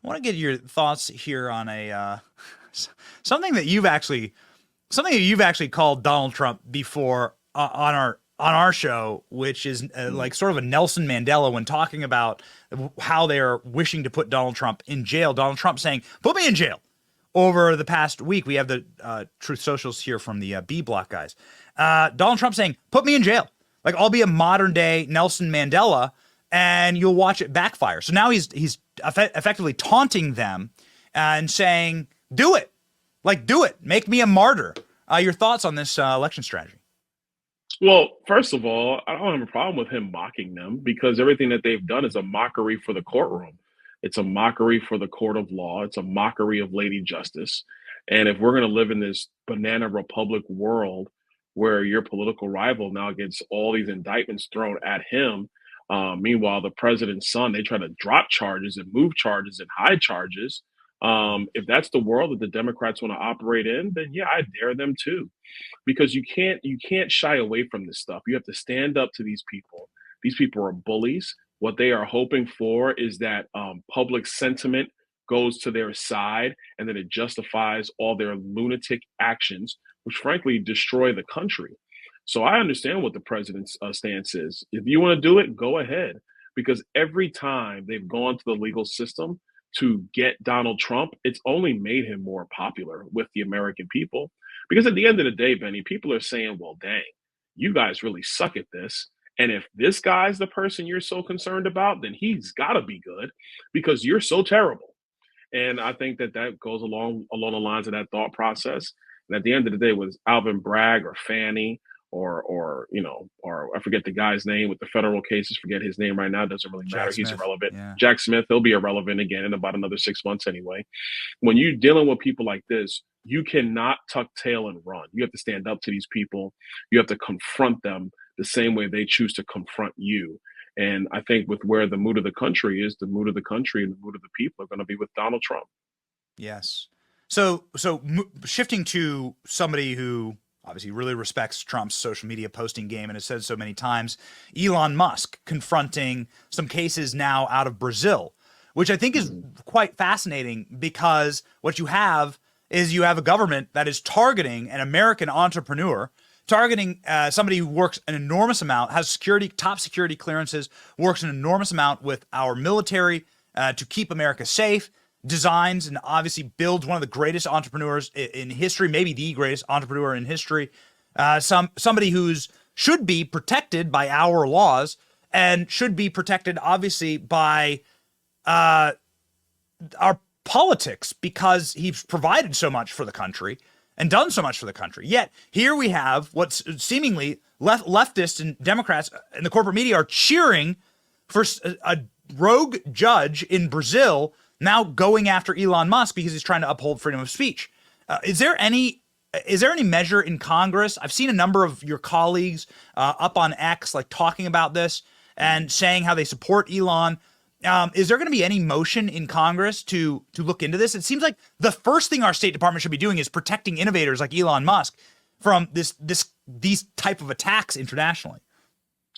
I want to get your thoughts here on a something that you've actually something that you've actually called Donald Trump before on our show, which is Mm. like sort of a Nelson Mandela when talking about how they are wishing to put Donald Trump in jail. Donald Trump saying, "Put me in jail." Over the past week, we have the Truth Socials here from the B Block guys. Donald Trump saying, "Put me in jail." Like I'll be a modern day Nelson Mandela, and you'll watch it backfire. So now he's effectively taunting them and saying, "Do it, like do it, make me a martyr." Your thoughts on this election strategy? Well, first of all, I don't have a problem with him mocking them because everything that they've done is a mockery for the courtroom. It's a mockery for the court of law. It's a mockery of Lady Justice. And if we're going to live in this banana republic world where your political rival now gets all these indictments thrown at him, meanwhile, the president's son, they try to drop charges and move charges and hide charges. If that's the world that the Democrats want to operate in, then yeah, I dare them too because you can't shy away from this stuff. You have to stand up to these people. These people are bullies. What they are hoping for is that public sentiment goes to their side, and then it justifies all their lunatic actions, which frankly destroy the country. So I understand what the president's stance is. If you want to do it, go ahead. Because every time they've gone to the legal system to get Donald Trump, it's only made him more popular with the American people. Because at the end of the day, Benny, people are saying, well, dang, you guys really suck at this. And if this guy's the person you're so concerned about, then he's got to be good because you're so terrible. And I think that that goes along the lines of that thought process. And at the end of the day, was Alvin Bragg or Fannie or I forget the guy's name with the federal cases. Forget his name right now. It doesn't really matter. Jack He's Smith. irrelevant. Yeah. Jack Smith, he'll be irrelevant again in about another 6 months anyway. When you're dealing with people like this, you cannot tuck tail and run. You have to stand up to these people. You have to confront them the same way they choose to confront you. And I think with where the mood of the country is, the mood of the country and the mood of the people are going to be with Donald Trump. Yes. So shifting to somebody who obviously really respects Trump's social media posting game and has said so many times, Elon Musk confronting some cases now out of Brazil, which I think is Mm-hmm. quite fascinating because what you have is you have a government that is targeting an American entrepreneur, targeting somebody who works an enormous amount, has security, top security clearances, works an enormous amount with our military to keep America safe, designs and obviously builds one of the greatest entrepreneurs in history, maybe the greatest entrepreneur in history. Somebody who's should be protected by our laws and should be protected, obviously, by uh, our politics because he's provided so much for the country and done so much for the country. Yet here we have what's seemingly leftists and Democrats and the corporate media are cheering for a rogue judge in Brazil now going after Elon Musk because he's trying to uphold freedom of speech. Is there any measure in Congress? I've seen a number of your colleagues up on X like talking about this and saying how they support Elon. Is there going to be any motion in Congress to look into this? It seems like the first thing our State Department should be doing is protecting innovators like Elon Musk from these type of attacks internationally.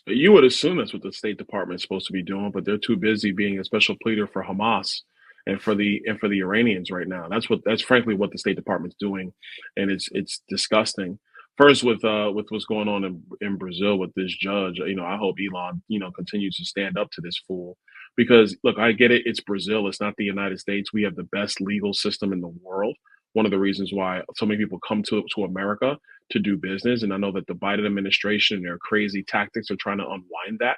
You would assume that's what the State Department is supposed to be doing, but they're too busy being a special pleader for Hamas and for the Iranians right now. That's frankly what the State Department's doing, and it's disgusting. First, with what's going on in Brazil with this judge, I hope Elon continues to stand up to this fool because look, I get it. It's Brazil. It's not the United States. We have the best legal system in the world. One of the reasons why so many people come to America to do business. And I know that the Biden administration and their crazy tactics are trying to unwind that.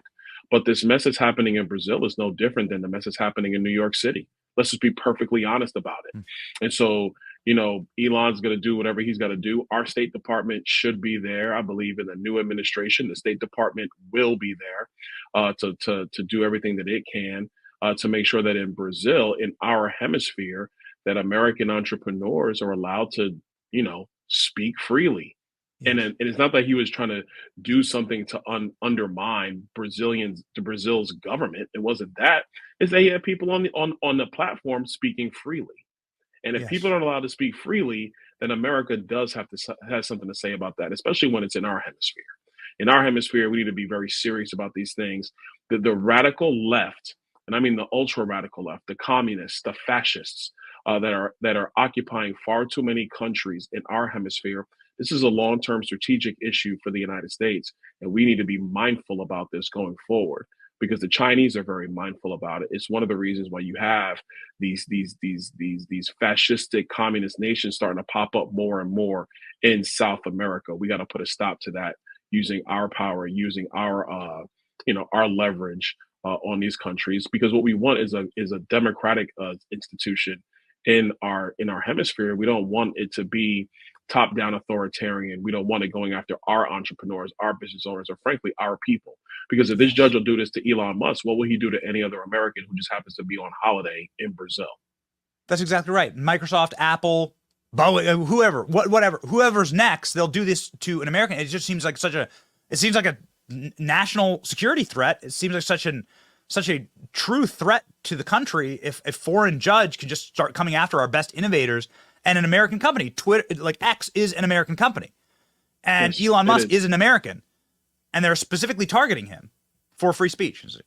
But this mess that's happening in Brazil is no different than the mess that's happening in New York City. Let's just be perfectly honest about it. And so, Elon's going to do whatever he's got to do. Our State Department should be there. I believe in the new administration, the State Department will be there to do everything that it can to make sure that in Brazil, in our hemisphere, that American entrepreneurs are allowed to, speak freely. Yes. And it's not that he was trying to do something to undermine Brazil's government. It wasn't that. It's that he had people on the platform speaking freely. And if people Yes. aren't allowed to speak freely, then America does has something to say about that, especially when it's in our hemisphere. In our hemisphere, we need to be very serious about these things. The radical left and I mean the ultra radical left, the communists, the fascists that are occupying far too many countries in our hemisphere. This is a long term strategic issue for the United States, and we need to be mindful about this going forward because the Chinese are very mindful about it. It's one of the reasons why you have these fascistic communist nations starting to pop up more and more in South America. We got to put a stop to that using our power, using our leverage on these countries, because what we want is a democratic institution in our hemisphere. We don't want it to be top down authoritarian. We don't want it going after our entrepreneurs, our business owners, or frankly our people. Because if this Yes. judge will do this to Elon Musk, what will he do to any other American who just happens to be on holiday in Brazil? That's exactly right. Microsoft, Apple, Boeing, whoever, whatever, whoever's next, they'll do this to an American. It just seems like it seems like a national security threat. It seems like such a true threat to the country if a foreign judge can just start coming after our best innovators and an American company. Twitter, like X, is an American company, and Yes, Elon it Musk is. is an American, and they're specifically targeting him for free speech. It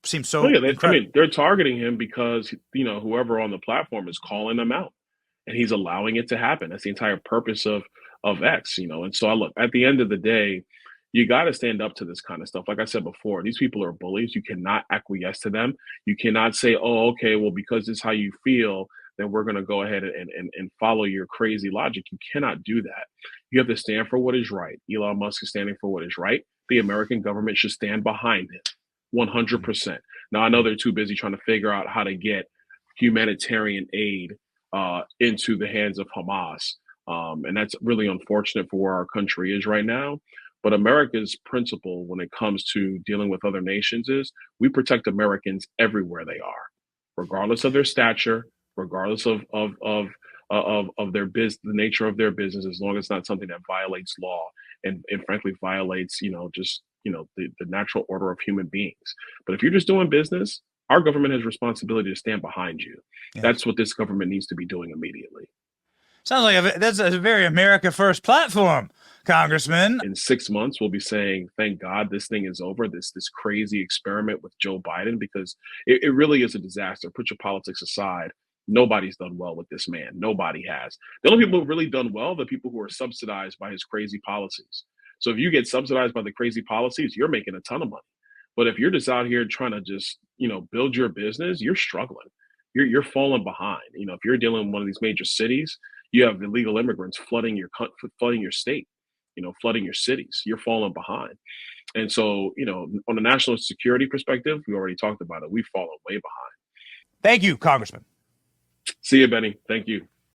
seems Oh so yeah, I incredible. mean they're targeting him because whoever on the platform is calling them out, and he's allowing it to happen. That's the entire purpose of X. And so I look at the end of the day, you got to stand up to this kind of stuff. Like I said before, these people are bullies. You cannot acquiesce to them. You cannot say, "Oh, okay, well because this is how you feel, then we're going to go ahead and follow your crazy logic." You cannot do that. You have to stand for what is right. Elon Musk is standing for what is right. The American government should stand behind him, Mhm. 100%. Now I know they're too busy trying to figure out how to get humanitarian aid into the hands of Hamas. And that's really unfortunate for where our country is right now. But America's principle when it comes to dealing with other nations is we protect Americans everywhere they are, regardless of their stature, regardless of their business, the nature of their business, as long as it's not something that violates law and frankly violates, the natural order of human beings. But if you're just doing business, our government has responsibility to stand behind you. Yes. That's what this government needs to be doing immediately. Sounds like that's a very America First platform, Congressman. In 6 months, we'll be saying, "Thank God this thing is over." This crazy experiment with Joe Biden, because it really is a disaster. Put your politics aside. Nobody's done well with this man. Nobody has. The only people who've really done well are the people who are subsidized by his crazy policies. So if you get subsidized by the crazy policies, you're making a ton of money. But if you're just out here trying to just build your business, you're struggling. You're falling behind. If you're dealing with one of these major cities, you have illegal immigrants flooding your state, flooding your cities. You're falling behind. And so, on a national security perspective, we already talked about it. We've fallen way behind. Thank you, Congressman. See you, Benny. Thank you.